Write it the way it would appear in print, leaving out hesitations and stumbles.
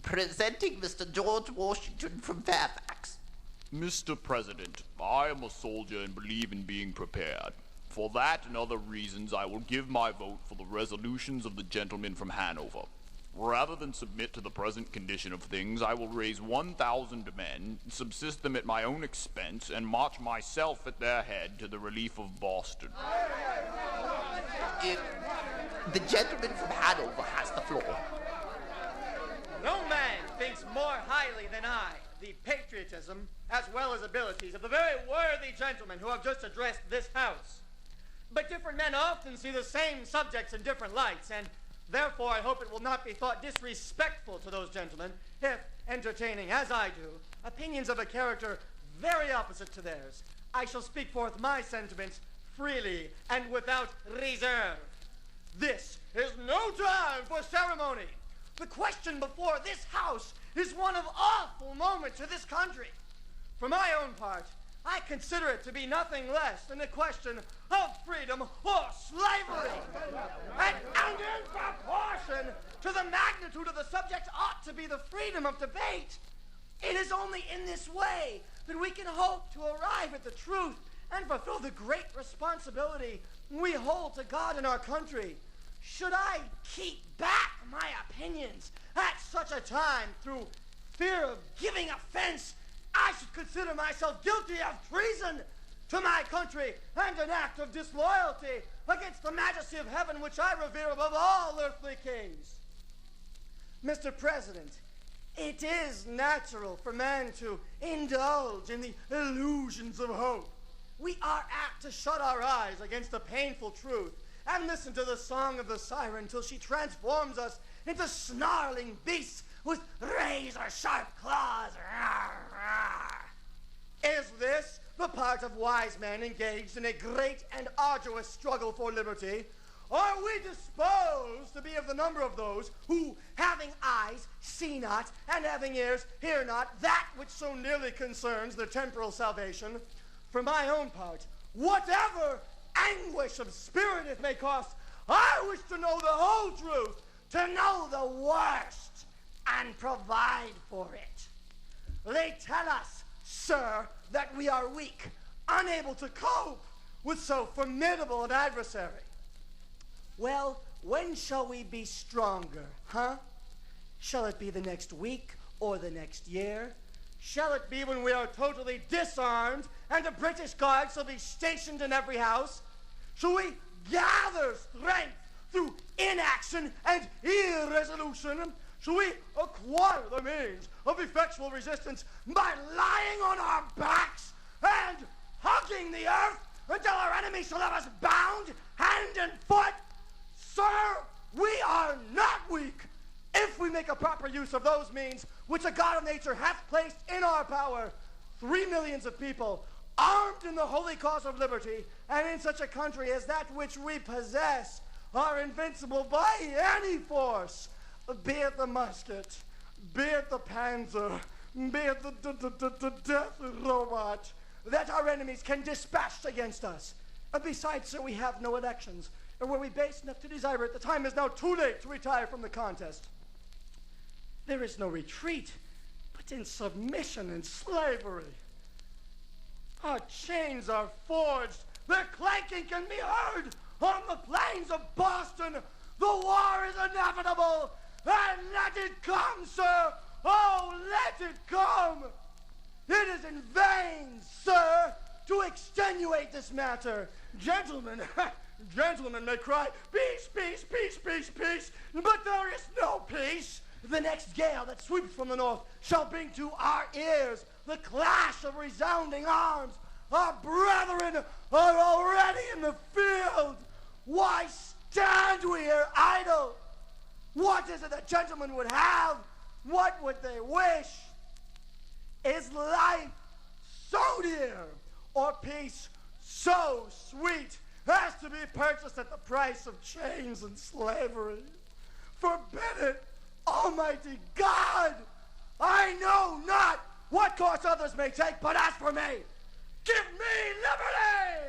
Presenting Mr. George Washington from Fairfax. Mr. President, I am a soldier and believe in being prepared. For that and other reasons, I will give my vote for the resolutions of the gentleman from Hanover. Rather than submit to the present condition of things, I will raise 1,000 men, subsist them at my own expense, and march myself at their head to the relief of Boston. The gentleman from Hanover has the floor. No man thinks more highly than I the patriotism as well as abilities of the very worthy gentlemen who have just addressed this house. But different men often see the same subjects in different lights, and therefore I hope it will not be thought disrespectful to those gentlemen if, entertaining as I do, opinions of a character very opposite to theirs, I shall speak forth my sentiments freely and without reserve. This is no time for ceremony. The question before this house is one of awful moment to this country. For my own part, I consider it to be nothing less than a question of freedom or slavery. And in proportion to the magnitude of the subject ought to be the freedom of debate. It is only in this way that we can hope to arrive at the truth and fulfill the great responsibility we hold to God and our country. Should I keep back my opinions at such a time through fear of giving offense, I should consider myself guilty of treason to my country and an act of disloyalty against the majesty of heaven which I revere above all earthly kings. Mr. President, it is natural for man to indulge in the illusions of hope. We are apt to shut our eyes against the painful truth and listen to the song of the siren till she transforms us into snarling beasts with razor-sharp claws. Is this the part of wise men engaged in a great and arduous struggle for liberty? Are we disposed to be of the number of those who, having eyes, see not, and having ears, hear not, that which so nearly concerns their temporal salvation? For my own part, whatever anguish of spirit it may cost, I wish to know the whole truth, to know the worst, and provide for it. They tell us, sir, that we are weak, unable to cope with so formidable an adversary. Well, when shall we be stronger, huh? Shall it be the next week or the next year? Shall it be when we are totally disarmed and a British guard shall be stationed in every house? Shall we gather strength through inaction and irresolution? Shall we acquire the means of effectual resistance by lying on our backs and hugging the earth until our enemies shall have us bound hand and foot? Sir, we are not weak if we make a proper use of those means which a God of nature hath placed in our power. 3 millions of people armed in the holy cause of liberty, and in such a country as that which we possess, are invincible by any force, be it the musket, be it the panzer, be it the death robot, that our enemies can dispatch against us. Besides, sir, we have no elections, and were we base enough to desire it, the time is now too late to retire from the contest. There is no retreat, but in submission and slavery. Our chains are forged. Their clanking can be heard on the plains of Boston. The war is inevitable. And let it come, sir. Oh, let it come. It is in vain, sir, to extenuate this matter. Gentlemen, gentlemen may cry, peace, peace, peace, peace, peace, but there is no peace. The next gale that sweeps from the north shall bring to our ears the clash of resounding arms. Our brethren are already in the field. Why stand we here idle? What is it that gentlemen would have? What would they wish? Is life so dear, or peace so sweet as to be purchased at the price of chains and slavery? Forbid it, Almighty God! I know not what course others may take, but as for me, give me liberty!